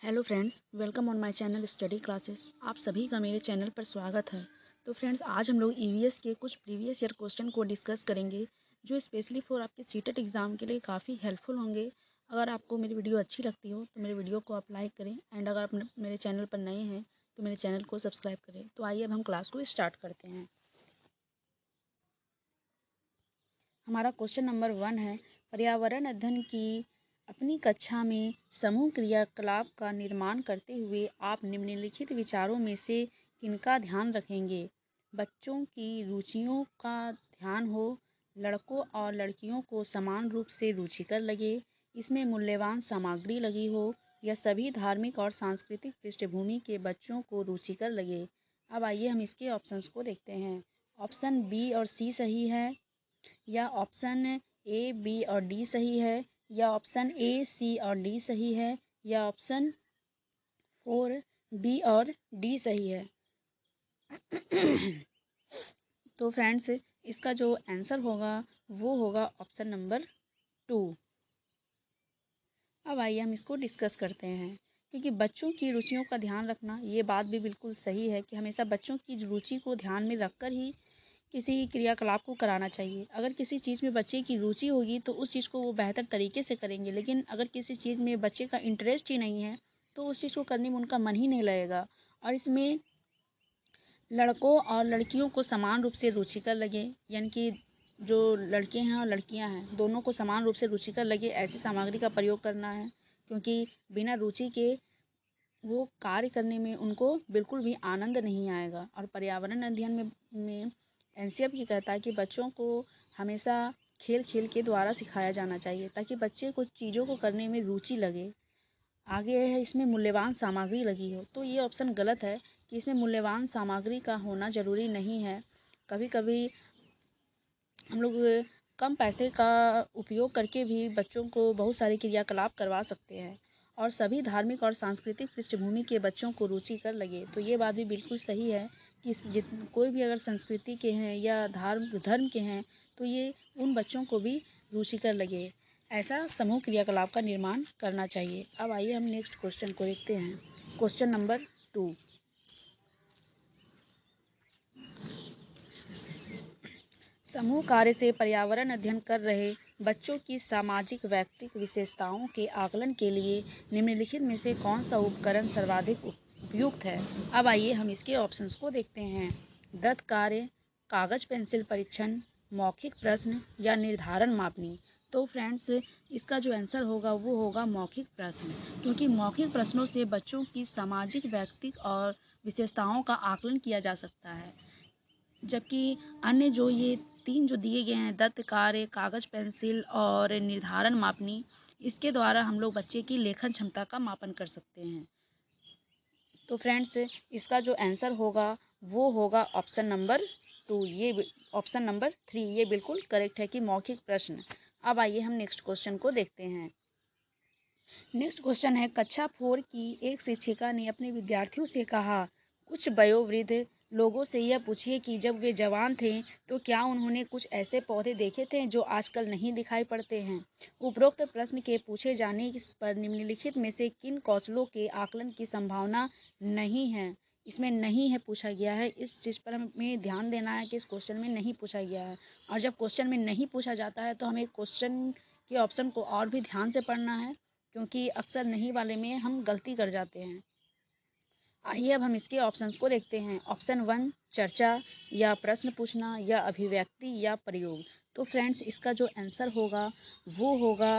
Hello friends, welcome on my channel study classes. आप सभी का मेरे चैनल पर स्वागत है। तो फ्रेंड्स, आज हम लोग ईवीएस के कुछ प्रीवियस ईयर क्वेश्चन को डिस्कस करेंगे जो स्पेशली फॉर आपके सीटेट एग्जाम के लिए काफ़ी हेल्पफुल होंगे। अगर आपको मेरी वीडियो अच्छी लगती हो तो मेरे वीडियो को आप लाइक करें एंड अगर आप मेरे चैनल पर नए हैं तो मेरे चैनल को सब्सक्राइब करें। तो आइए अब हम क्लास को स्टार्ट करते हैं। हमारा क्वेश्चन नंबर 1 है, पर्यावरण अध्ययन की अपनी कक्षा में समूह क्रियाकलाप का निर्माण करते हुए आप निम्नलिखित विचारों में से किनका ध्यान रखेंगे? बच्चों की रुचियों का ध्यान हो, लड़कों और लड़कियों को समान रूप से रुचिकर लगे, इसमें मूल्यवान सामग्री लगी हो, या सभी धार्मिक और सांस्कृतिक पृष्ठभूमि के बच्चों को रुचिकर लगे। अब आइए हम इसके ऑप्शंस को देखते हैं। ऑप्शन बी और सी सही है, या ऑप्शन ए, बी और डी सही है, या ऑप्शन ए, सी और डी सही है, या ऑप्शन 4 बी और डी सही है। तो फ्रेंड्स, इसका जो आंसर होगा वो होगा ऑप्शन नंबर 2। अब आइए हम इसको डिस्कस करते हैं। क्योंकि बच्चों की रुचियों का ध्यान रखना, ये बात भी बिल्कुल सही है कि हमेशा बच्चों की रुचि को ध्यान में रखकर ही किसी क्रियाकलाप को कराना चाहिए। अगर किसी चीज़ में बच्चे की रुचि होगी तो उस चीज़ को वो बेहतर तरीके से करेंगे, लेकिन अगर किसी चीज़ में बच्चे का इंटरेस्ट ही नहीं है तो उस चीज़ को करने में उनका मन ही नहीं लगेगा। और इसमें लड़कों और लड़कियों को समान रूप से रुचिकर लगे, यानी कि जो लड़के हैं और लड़कियां हैं दोनों को समान रूप से रुचिकर लगे ऐसी सामग्री का प्रयोग करना है। क्योंकि बिना रुचि के वो कार्य करने में उनको बिल्कुल भी आनंद नहीं आएगा। और पर्यावरण अध्ययन में एनसीईआरटी ये कहता है कि बच्चों को हमेशा खेल खेल के द्वारा सिखाया जाना चाहिए ताकि बच्चे को चीज़ों को करने में रुचि लगे। आगे है, इसमें मूल्यवान सामग्री लगी हो, तो ये ऑप्शन गलत है कि इसमें मूल्यवान सामग्री का होना ज़रूरी नहीं है। कभी कभी हम लोग कम पैसे का उपयोग करके भी बच्चों को बहुत सारे क्रियाकलाप करवा सकते हैं। और सभी धार्मिक और सांस्कृतिक पृष्ठभूमि के बच्चों को रुचिकर लगे, तो ये बात भी बिल्कुल सही है कि कोई भी अगर संस्कृति के हैं या धर्म के हैं तो ये उन बच्चों को भी रुचिकर लगे। ऐसा समूह क्रियाकलाप का निर्माण करना चाहिए। अब आइए हम नेक्स्ट क्वेश्चन को देखते हैं। क्वेश्चन नंबर 2, समूह कार्य से पर्यावरण अध्ययन कर रहे बच्चों की सामाजिक व्यक्तिक विशेषताओं के आकलन के लिए निम्नलिखित में से कौन सा उपकरण सर्वाधिक उपयुक्त है? अब आइए हम इसके ऑप्शंस को देखते हैं। दत्त कार्य, कागज पेंसिल परीक्षण, मौखिक प्रश्न, या निर्धारण मापनी। तो फ्रेंड्स, इसका जो आंसर होगा वो होगा मौखिक प्रश्न। क्योंकि मौखिक प्रश्नों से बच्चों की सामाजिक व्यक्तिक और विशेषताओं का आकलन किया जा सकता है, जबकि अन्य जो ये 3 जो दिए गए हैं, दत्त कार्य, कागज पेंसिल और निर्धारण मापनी, इसके द्वारा हम लोग बच्चे की लेखन क्षमता का मापन कर सकते हैं। तो फ्रेंड्स, इसका जो आंसर होगा वो होगा ऑप्शन नंबर 2, ये ऑप्शन नंबर 3 ये बिल्कुल करेक्ट है कि मौखिक प्रश्न। अब आइए हम नेक्स्ट क्वेश्चन को देखते हैं। नेक्स्ट क्वेश्चन है, कक्षा 4 की एक शिक्षिका ने अपने विद्यार्थियों से कहा, कुछ वयोवृद्ध लोगों से यह पूछिए कि जब वे जवान थे तो क्या उन्होंने कुछ ऐसे पौधे देखे थे जो आजकल नहीं दिखाई पड़ते हैं। उपरोक्त प्रश्न के पूछे जाने पर निम्नलिखित में से किन कौशलों के आकलन की संभावना नहीं है? इसमें नहीं है पूछा गया है। इस चीज़ पर हमें ध्यान देना है कि इस क्वेश्चन में नहीं पूछा गया है। और जब क्वेश्चन में नहीं पूछा जाता है तो हमें क्वेश्चन के ऑप्शन को और भी ध्यान से पढ़ना है, क्योंकि अक्सर नहीं वाले में हम गलती कर जाते हैं। आइए अब हम इसके ऑप्शंस को देखते हैं। ऑप्शन 1 चर्चा, या प्रश्न पूछना, या अभिव्यक्ति, या प्रयोग। तो फ्रेंड्स, इसका जो आंसर होगा वो होगा,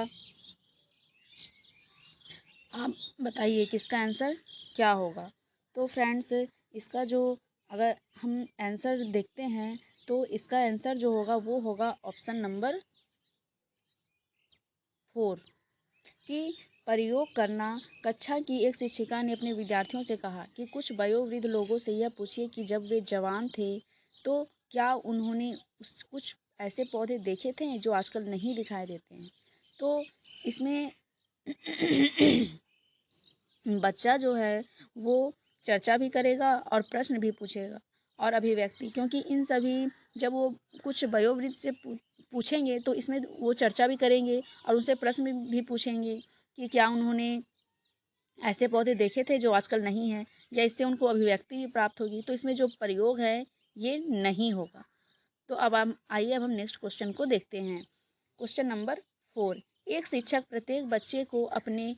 आप बताइए किसका आंसर क्या होगा। तो फ्रेंड्स, इसका जो अगर हम आंसर देखते हैं तो इसका आंसर जो होगा वो होगा ऑप्शन नंबर 4 कि प्रयोग करना। कक्षा की एक शिक्षिका ने अपने विद्यार्थियों से कहा कि कुछ वयोवृद्ध लोगों से यह पूछिए कि जब वे जवान थे तो क्या उन्होंने कुछ ऐसे पौधे देखे थे जो आजकल नहीं दिखाई देते हैं। तो इसमें बच्चा जो है वो चर्चा भी करेगा और प्रश्न भी पूछेगा और अभिव्यक्ति, क्योंकि इन सभी जब वो कुछ वयोवृद्ध से पूछेंगे तो इसमें वो चर्चा भी करेंगे और उनसे प्रश्न भी पूछेंगे कि क्या उन्होंने ऐसे पौधे देखे थे जो आजकल नहीं हैं, या इससे उनको अभिव्यक्ति भी प्राप्त होगी, तो इसमें जो प्रयोग है ये नहीं होगा। तो अब हम नेक्स्ट क्वेश्चन को देखते हैं। Question number 4। एक शिक्षक प्रत्येक बच्चे को अपने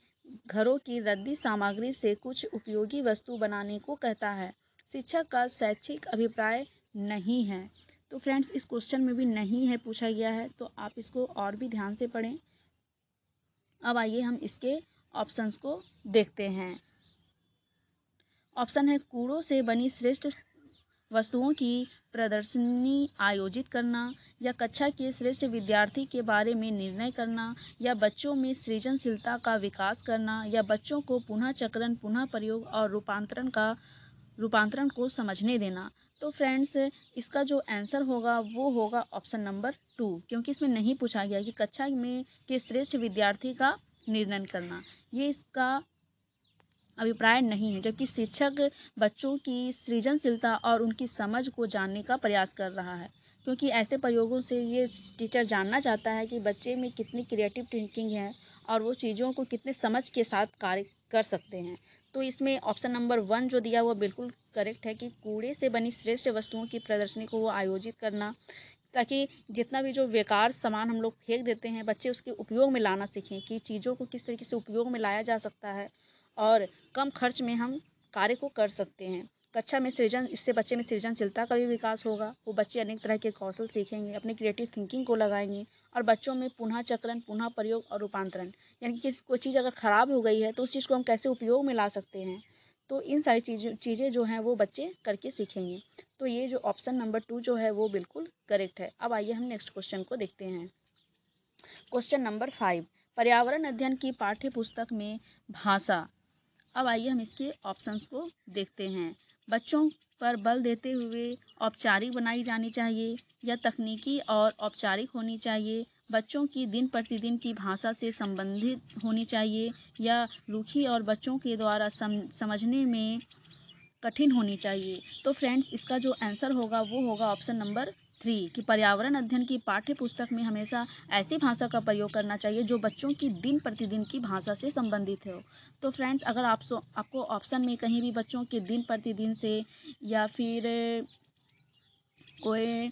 घरों की रद्दी सामग्री से कुछ उपयोगी वस्तु बनाने को कहता है। शिक्षक का शैक्षिक अभिप्राय नहीं है। तो फ्रेंड्स, इस क्वेश्चन में भी नहीं है पूछा गया है, तो आप इसको और भी ध्यान से पढ़ें। अब आइए हम इसके ऑप्शंस को देखते हैं। ऑप्शन है कूड़ों से बनी श्रेष्ठ वस्तुओं की प्रदर्शनी आयोजित करना, या कक्षा के श्रेष्ठ विद्यार्थी के बारे में निर्णय करना, या बच्चों में सृजनशीलता का विकास करना, या बच्चों को पुनः चक्रण, पुनः प्रयोग और रूपांतरण को समझने देना। तो फ्रेंड्स, इसका जो आंसर होगा वो होगा ऑप्शन नंबर 2, क्योंकि इसमें नहीं पूछा गया कि कक्षा में के श्रेष्ठ विद्यार्थी का निर्णय करना, ये इसका अभिप्राय नहीं है, जबकि शिक्षक बच्चों की सृजनशीलता और उनकी समझ को जानने का प्रयास कर रहा है, क्योंकि ऐसे प्रयोगों से ये टीचर जानना चाहता है कि बच्चे में कितनी क्रिएटिव थिंकिंग है और वो चीज़ों को कितने समझ के साथ कार्य कर सकते हैं। तो इसमें ऑप्शन नंबर 1 जो दिया वो बिल्कुल करेक्ट है कि कूड़े से बनी श्रेष्ठ वस्तुओं की प्रदर्शनी को वो आयोजित करना, ताकि जितना भी जो बेकार सामान हम लोग फेंक देते हैं, बच्चे उसके उपयोग में लाना सीखें कि चीज़ों को किस तरीके से उपयोग में लाया जा सकता है और कम खर्च में हम कार्य को कर सकते हैं। कक्षा में इससे बच्चे में सृजनशीलता का भी विकास होगा। वो बच्चे अनेक तरह के कौशल सीखेंगे, अपनी क्रिएटिव थिंकिंग को लगाएंगे, और बच्चों में पुनः चक्रण, पुनः प्रयोग और रूपांतरण, यानी कि कोई चीज़ अगर खराब हो गई है तो उस चीज़ को हम कैसे उपयोग में ला सकते हैं, तो इन सारी चीज़ें जो हैं वो बच्चे करके सीखेंगे। तो ये जो ऑप्शन नंबर 2 जो है वो बिल्कुल करेक्ट है। अब आइए हम नेक्स्ट क्वेश्चन को देखते हैं। Question number 5। पर्यावरण अध्ययन की पाठ्य पुस्तक में भाषा। अब आइए हम इसके ऑप्शंस को देखते हैं। बच्चों पर बल देते हुए औपचारिक बनाई जानी चाहिए, या तकनीकी और औपचारिक होनी चाहिए, बच्चों की दिन प्रतिदिन की भाषा से संबंधित होनी चाहिए, या रूखी और बच्चों के द्वारा समझने में कठिन होनी चाहिए। तो फ्रेंड्स, इसका जो आंसर होगा वो होगा ऑप्शन नंबर 3 कि पर्यावरण अध्ययन की पाठ्य पुस्तक में हमेशा ऐसी भाषा का प्रयोग करना चाहिए जो बच्चों की दिन प्रतिदिन की भाषा से संबंधित हो। तो फ्रेंड्स, अगर आपको ऑप्शन में कहीं भी बच्चों के दिन प्रतिदिन से या फिर कोई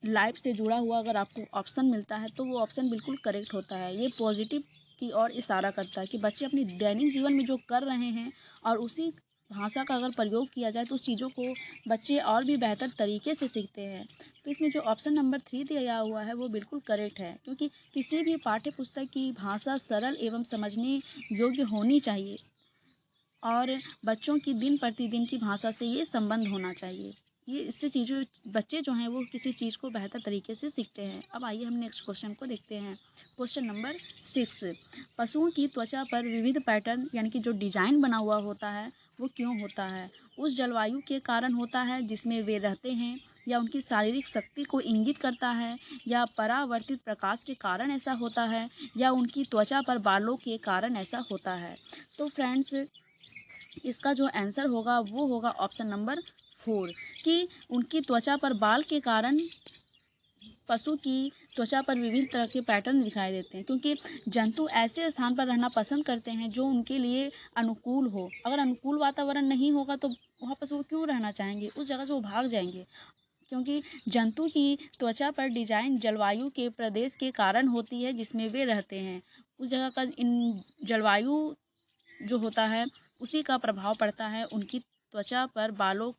लाइफ से जुड़ा हुआ अगर आपको ऑप्शन मिलता है तो वो ऑप्शन बिल्कुल करेक्ट होता है। ये पॉजिटिव की ओर इशारा करता है कि बच्चे अपनी दैनिक जीवन में जो कर रहे हैं और उसी भाषा का अगर प्रयोग किया जाए तो उस चीज़ों को बच्चे और भी बेहतर तरीके से सीखते हैं। तो इसमें जो ऑप्शन नंबर 3 दिया हुआ है वो बिल्कुल करेक्ट है, क्योंकि किसी भी पाठ्य पुस्तक की भाषा सरल एवं समझने योग्य होनी चाहिए और बच्चों की दिन प्रतिदिन की भाषा से ये संबंध होना चाहिए। ये इससे चीज़ों बच्चे जो हैं वो किसी चीज़ को बेहतर तरीके से सीखते हैं। अब आइए हम नेक्स्ट क्वेश्चन को देखते हैं। Question number 6। पशुओं की त्वचा पर विविध पैटर्न यानी कि जो डिजाइन बना हुआ होता है वो क्यों होता है? उस जलवायु के कारण होता है जिसमें वे रहते हैं, या उनकी शारीरिक शक्ति को इंगित करता है, या परावर्तित प्रकाश के कारण ऐसा होता है, या उनकी त्वचा पर बालों के कारण ऐसा होता है? तो फ्रेंड्स, इसका जो आंसर होगा वो होगा ऑप्शन नंबर 4 कि उनकी त्वचा पर बाल के कारण पशु की त्वचा पर विभिन्न तरह के पैटर्न दिखाई देते हैं, क्योंकि जंतु ऐसे स्थान पर रहना पसंद करते हैं जो उनके लिए अनुकूल हो। अगर अनुकूल वातावरण नहीं होगा तो वहाँ पर वो क्यों रहना चाहेंगे, उस जगह से वो भाग जाएंगे, क्योंकि जंतु की त्वचा पर डिजाइन जलवायु के प्रदेश के कारण होती है जिसमें वे रहते हैं। उस जगह का इन जलवायु जो होता है उसी का प्रभाव पड़ता है उनकी त्वचा पर, बालों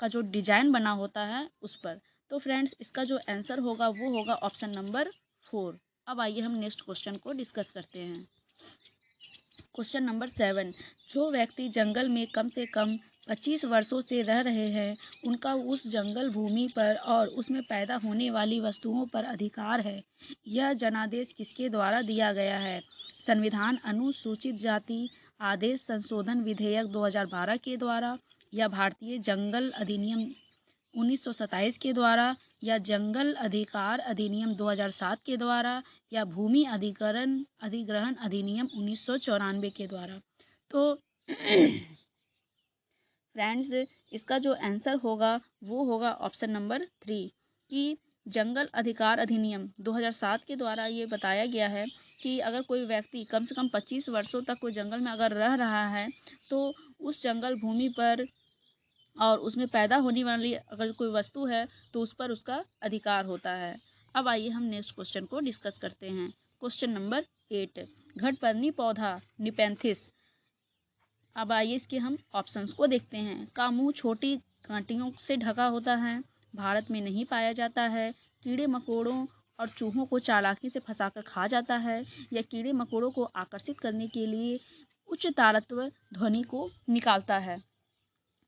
का जो डिजाइन बना होता है उस पर। तो फ्रेंड्स, इसका जो आंसर होगा वो होगा ऑप्शन नंबर 4। अब आइए हम नेक्स्ट क्वेश्चन को डिस्कस करते हैं। Question number 7। जो व्यक्ति जंगल में कम से कम 25 वर्षों से रह रहे हैं उनका उस जंगल भूमि पर और उसमें पैदा होने वाली वस्तुओं पर अधिकार है। यह जनादेश किसके द्वारा दिया गया है? संविधान अनुसूचित जाति आदेश संशोधन विधेयक 2012 के द्वारा, या भारतीय जंगल अधिनियम 1927 के द्वारा, या जंगल अधिकार अधिनियम 2007 के द्वारा, या भूमि अधिग्रहण अधिनियम 1994 के द्वारा। तो फ्रेंड्स, इसका जो आंसर होगा वो होगा ऑप्शन नंबर 3 कि जंगल अधिकार अधिनियम 2007 के द्वारा ये बताया गया है कि अगर कोई व्यक्ति कम से कम 25 वर्षों तक कोई जंगल में अगर रह रहा है तो उस जंगल भूमि पर और उसमें पैदा होने वाली अगर कोई वस्तु है तो उस पर उसका अधिकार होता है। अब आइए हम नेक्स्ट क्वेश्चन को डिस्कस करते हैं। क्वेश्चन नंबर 8, घटपर्णी पौधा निपेंथिस। अब आइए इसके हम ऑप्शंस को देखते हैं। का मुंह छोटी कांटियों से ढका होता है, भारत में नहीं पाया जाता है, कीड़े मकोड़ों और चूहों को चालाकी से फंसाकर खा जाता है, या कीड़े मकोड़ों को आकर्षित करने के लिए उच्च तारत्व ध्वनि को निकालता है।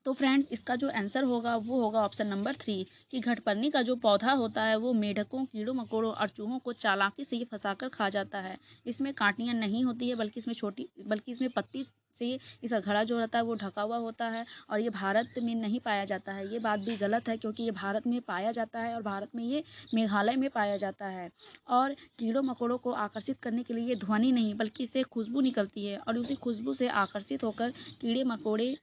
तो फ्रेंड्स इसका जो आंसर होगा वो होगा ऑप्शन नंबर 3 कि घटपर्णी का जो पौधा होता है वो मेढकों, कीड़ों मकोड़ों और चूहों को चालाकी से ये फंसाकर खा जाता है। इसमें कांटियां नहीं होती है बल्कि इसमें पत्ती से इसका घड़ा जो रहता है वो ढका हुआ होता है और ये भारत में नहीं पाया जाता है। ये बात भी गलत है क्योंकि ये भारत में पाया जाता है और भारत में ये मेघालय में पाया जाता है। और कीड़ों मकोड़ों को आकर्षित करने के लिए ये ध्वनि नहीं बल्कि इससे खुशबू निकलती है और उसी खुशबू से आकर्षित होकर कीड़े मकोड़े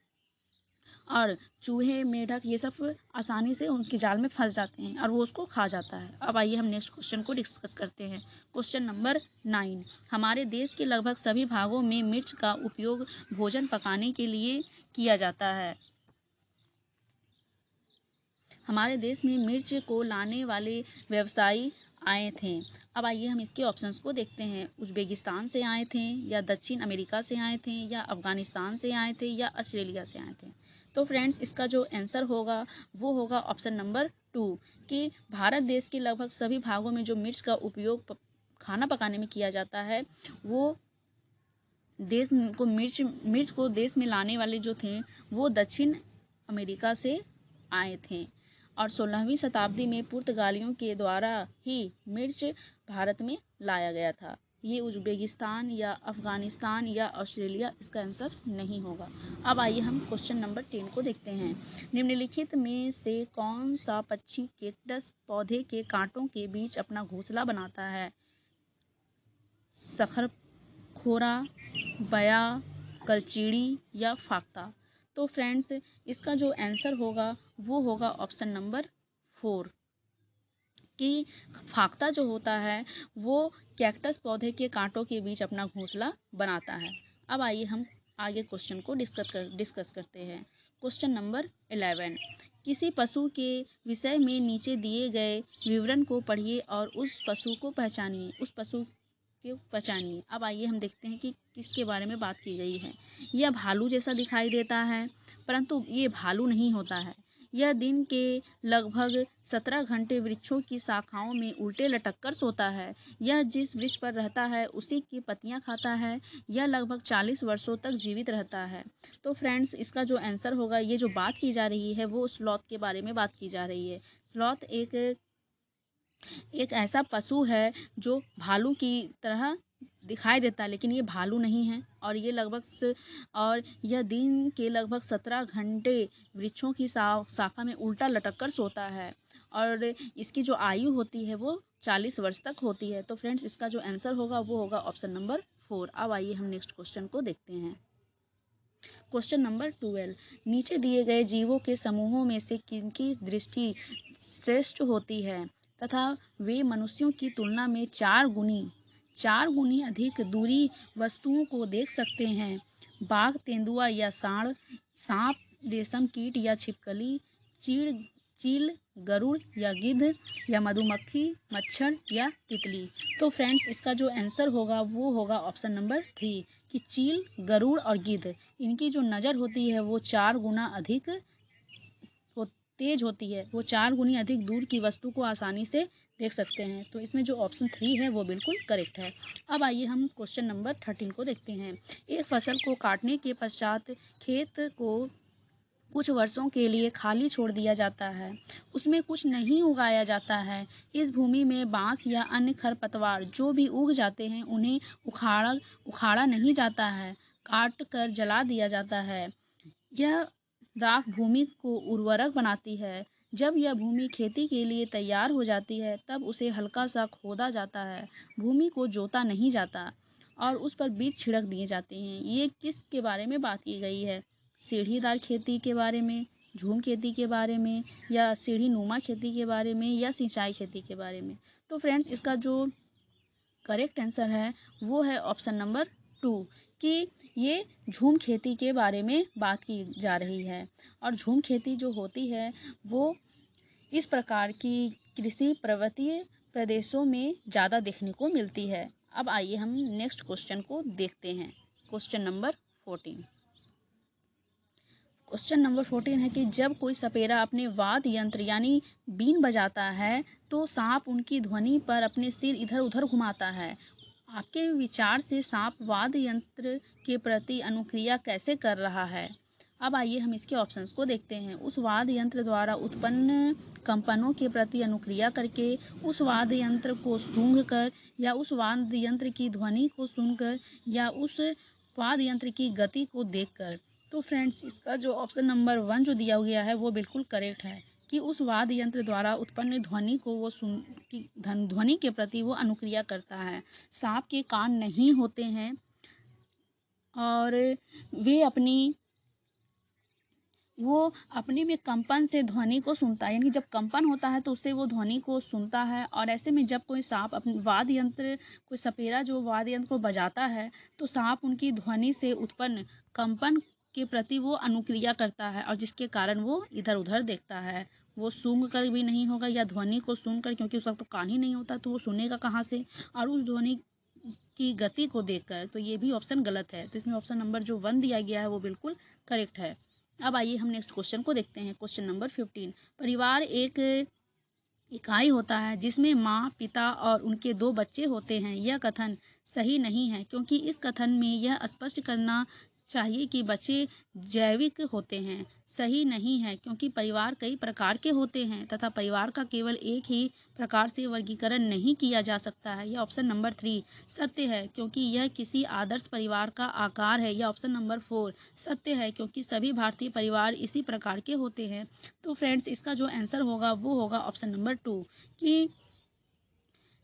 और चूहे, मेढक ये सब आसानी से उनके जाल में फंस जाते हैं और वो उसको खा जाता है। अब आइए हम नेक्स्ट क्वेश्चन को डिस्कस करते हैं। क्वेश्चन नंबर 9, हमारे देश के लगभग सभी भागों में मिर्च का उपयोग भोजन पकाने के लिए किया जाता है। हमारे देश में मिर्च को लाने वाले व्यवसायी आए थे। अब आइए हम इसके ऑप्शंस को देखते हैं। उज़्बेकिस्तान से आए थे, या दक्षिण अमेरिका से आए थे, या अफगानिस्तान से आए थे, या ऑस्ट्रेलिया से आए थे। तो फ्रेंड्स इसका जो आंसर होगा वो होगा ऑप्शन नंबर 2 कि भारत देश के लगभग सभी भागों में जो मिर्च का उपयोग खाना पकाने में किया जाता है वो देश को मिर्च को देश में लाने वाले जो थे वो दक्षिण अमेरिका से आए थे और 16वीं शताब्दी में पुर्तगालियों के द्वारा ही मिर्च भारत में लाया गया था। ये उज़्बेकिस्तान या अफगानिस्तान या ऑस्ट्रेलिया इसका आंसर नहीं होगा। अब आइए हम क्वेश्चन नंबर 10 को देखते हैं। निम्नलिखित में से कौन सा पक्षी कैक्टस पौधे के कांटों के बीच अपना घोंसला बनाता है? सखरखोरा, बया, कलचीड़ी या फाख्ता। तो फ्रेंड्स इसका जो आंसर होगा वो होगा ऑप्शन नंबर 4 कि फाख्ता जो होता है वो कैक्टस पौधे के कांटों के बीच अपना घोंसला बनाता है। अब आइए हम आगे क्वेश्चन को डिस्कस करते हैं। क्वेश्चन नंबर 11, किसी पशु के विषय में नीचे दिए गए विवरण को पढ़िए और उस पशु को पहचानिए। अब आइए हम देखते हैं कि किसके बारे में बात की गई है। यह भालू जैसा दिखाई देता है परंतु ये भालू नहीं होता है। यह दिन के लगभग 17 घंटे वृक्षों की शाखाओं में उल्टे लटक कर सोता है। यह जिस वृक्ष पर रहता है उसी की पत्तियां खाता है। यह लगभग 40 वर्षों तक जीवित रहता है। तो फ्रेंड्स इसका जो आंसर होगा, ये जो बात की जा रही है वो स्लॉथ के बारे में बात की जा रही है। स्लॉथ एक ऐसा पशु है जो भालू की तरह दिखाई देता है लेकिन ये भालू नहीं है और यह दिन के लगभग 17 घंटे वृक्षों की शाखा में उल्टा लटक कर सोता है और इसकी जो आयु होती है वो 40 वर्ष तक होती है। तो फ्रेंड्स इसका जो आंसर होगा वो होगा ऑप्शन नंबर 4। अब आइए हम नेक्स्ट क्वेश्चन को देखते हैं। क्वेश्चन नंबर 12, नीचे दिए गए जीवों के समूहों में से किनकी दृष्टि श्रेष्ठ होती है तथा वे मनुष्यों की तुलना में 4 गुनी अधिक दूरी वस्तुओं को देख सकते हैं? बाघ, तेंदुआ या सांड, सांप, रेशम कीट या छिपकली, चील, गरुड़ या गिद्ध, या मधुमक्खी, मच्छर या तितली। तो फ्रेंड्स इसका जो आंसर होगा वो होगा ऑप्शन नंबर 3 कि चील, गरुड़ और गिद्ध, इनकी जो नज़र होती है वो 4 गुना अधिक तेज होती है। वो 4 गुनी अधिक दूर की वस्तु को आसानी से देख सकते हैं। तो इसमें जो ऑप्शन 3 है वो बिल्कुल करेक्ट है। अब आइए हम क्वेश्चन नंबर 13 को देखते हैं। एक फसल को काटने के पश्चात खेत को कुछ वर्षों के लिए खाली छोड़ दिया जाता है, उसमें कुछ नहीं उगाया जाता है। इस भूमि में बांस या अन्य खरपतवार जो भी उग जाते हैं उन्हें उखाड़ा नहीं जाता है, काट कर जला दिया जाता है। यह राख भूमि को उर्वरक बनाती है। जब यह भूमि खेती के लिए तैयार हो जाती है तब उसे हल्का सा खोदा जाता है। भूमि को जोता नहीं जाता और उस पर बीज छिड़क दिए जाते हैं। ये किसके बारे में बात की गई है? सीढ़ीदार खेती के बारे में, झूम खेती के बारे में, या सीढ़ी नुमा खेती के बारे में, या सिंचाई खेती के बारे में? तो फ्रेंड्स इसका जो करेक्ट आंसर है वो है ऑप्शन नंबर 2 कि ये झूम खेती के बारे में बात की जा रही है। और झूम खेती जो होती है वो इस प्रकार की कृषि पर्वतीय प्रदेशों में ज़्यादा देखने को मिलती है। अब आइए हम नेक्स्ट क्वेश्चन को देखते हैं। Question number 14। क्वेश्चन नंबर 14 है कि जब कोई सपेरा अपने वाद्य यंत्र यानी बीन बजाता है तो सांप उनकी ध्वनि पर अपने सिर इधर उधर घुमाता है। आपके विचार से सांप वाद्य यंत्र के प्रति अनुक्रिया कैसे कर रहा है? अब आइए हम इसके ऑप्शंस को देखते हैं। उस वाद्य यंत्र द्वारा उत्पन्न कंपनों के प्रति अनुक्रिया करके, उस वाद्य यंत्र को सूंघकर, या उस वाद्य यंत्र की ध्वनि को सुनकर, या उस वाद्य यंत्र की गति को देखकर। तो फ्रेंड्स, इसका जो ऑप्शन नंबर 1 जो दिया गया है वो बिल्कुल करेक्ट है कि उस वाद्य यंत्र द्वारा उत्पन्न ध्वनि को वो ध्वनि के प्रति वो अनुक्रिया करता है। सांप के कान नहीं होते हैं और वो अपने में कंपन से ध्वनि को सुनता है, यानी जब कंपन होता है तो उससे वो ध्वनि को सुनता है। और ऐसे में जब कोई सांप अपने वाद्य यंत्र, कोई सपेरा जो वाद्य यंत्र को बजाता है तो सांप उनकी ध्वनि से उत्पन्न कंपन के प्रति वो अनुक्रिया करता है और जिसके कारण वो इधर उधर देखता है। वो सूंघ कर भी नहीं होगा या ध्वनि को सुनकर, क्योंकि उसका तो कान ही नहीं होता तो वो सुनेगा कहाँ से, और उस ध्वनि की गति को देखकर। तो ये भी ऑप्शन गलत है। तो इसमें ऑप्शन नंबर जो 1 दिया गया है वो बिल्कुल करेक्ट है। अब आइए हम नेक्स्ट क्वेश्चन को देखते हैं। Question number 15। परिवार एक इकाई होता है जिसमें माँ, पिता और उनके 2 बच्चे होते हैं। यह कथन सही नहीं है क्योंकि इस कथन में यह स्पष्ट करना चाहिए कि बच्चे जैविक होते हैं। सही नहीं है क्योंकि परिवार कई प्रकार के होते हैं तथा परिवार का केवल एक ही प्रकार से वर्गीकरण नहीं किया जा सकता है। यह ऑप्शन नंबर 3 सत्य है क्योंकि यह किसी आदर्श परिवार का आकार है। यह ऑप्शन नंबर 4 सत्य है क्योंकि सभी भारतीय परिवार इसी प्रकार के होते हैं। तो फ्रेंड्स, इसका जो आंसर होगा वो होगा ऑप्शन नंबर 2 कि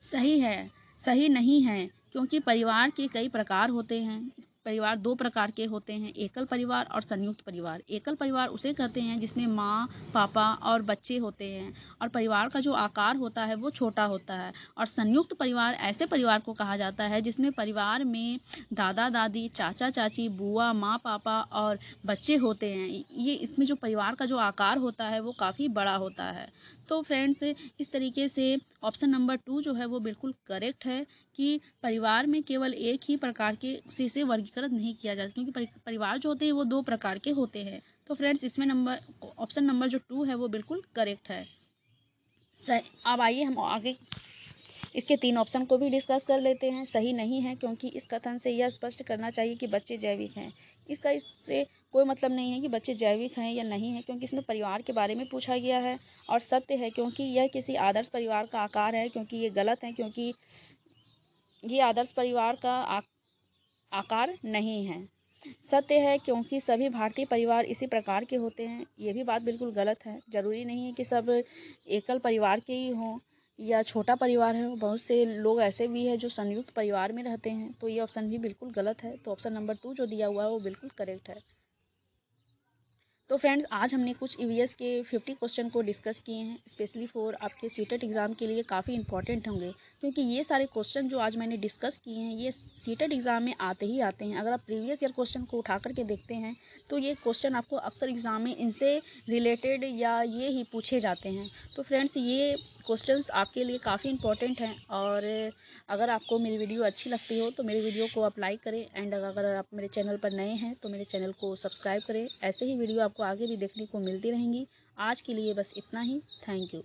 सही नहीं है क्योंकि परिवार के कई प्रकार होते हैं। परिवार 2 प्रकार के होते हैं, एकल परिवार और संयुक्त परिवार। एकल परिवार उसे कहते हैं जिसमें माँ, पापा और बच्चे होते हैं और परिवार का जो आकार होता है वो छोटा होता है। और संयुक्त परिवार ऐसे परिवार को कहा जाता है जिसमें परिवार में दादा दादी, चाचा चाची, बुआ, माँ, पापा और बच्चे होते हैं। ये इसमें जो परिवार का जो आकार होता है वो काफ़ी बड़ा होता है। तो फ्रेंड्स, इस तरीके से ऑप्शन नंबर 2 जो है वो बिल्कुल करेक्ट है कि परिवार में केवल एक ही प्रकार के से वर्गीकृत नहीं किया जाता, क्योंकि परिवार जो होते हैं वो 2 प्रकार के होते हैं। तो फ्रेंड्स, इसमें ऑप्शन नंबर जो 2 है वो बिल्कुल करेक्ट है। अब आइए हम आगे इसके 3 ऑप्शन को भी डिस्कस कर लेते हैं। सही नहीं है क्योंकि इस कथन से यह स्पष्ट करना चाहिए कि बच्चे जैविक हैं। इससे कोई मतलब नहीं है कि बच्चे जैविक हैं या नहीं हैं, क्योंकि इसमें परिवार के बारे में पूछा गया है। और सत्य है क्योंकि यह किसी आदर्श परिवार का आकार है, क्योंकि ये गलत है क्योंकि ये आदर्श परिवार का आकार नहीं है। सत्य है क्योंकि सभी भारतीय परिवार इसी प्रकार के होते हैं। ये भी बात बिल्कुल गलत है। ज़रूरी नहीं है कि सब एकल परिवार के ही हों या छोटा परिवार है। बहुत से लोग ऐसे भी हैं जो संयुक्त परिवार में रहते हैं। तो ये ऑप्शन भी बिल्कुल गलत है। तो ऑप्शन नंबर 2 जो दिया हुआ है वो बिल्कुल करेक्ट है। तो फ्रेंड्स, आज हमने कुछ ईवीएस के 50 क्वेश्चन को डिस्कस किए हैं, स्पेशली फॉर आपके सीटेट एग्ज़ाम के लिए काफ़ी इंपॉर्टेंट होंगे, क्योंकि ये सारे क्वेश्चन जो आज मैंने डिस्कस किए हैं ये सीटेट एग्ज़ाम में आते ही आते हैं। अगर आप प्रीवियस ईयर क्वेश्चन को उठा करके देखते हैं तो ये क्वेश्चन आपको अक्सर एग्ज़ाम में इनसे रिलेटेड या ये ही पूछे जाते हैं। तो फ्रेंड्स, ये क्वेश्चन आपके लिए काफ़ी इंपॉर्टेंट हैं। और अगर आपको मेरी वीडियो अच्छी लगती हो तो मेरी वीडियो को आप लाइक करें, एंड अगर आप मेरे चैनल पर नए हैं तो मेरे चैनल को सब्सक्राइब करें। ऐसे ही वीडियो आपको आगे भी देखने को मिलती रहेंगी। आज के लिए बस इतना ही। Thank you.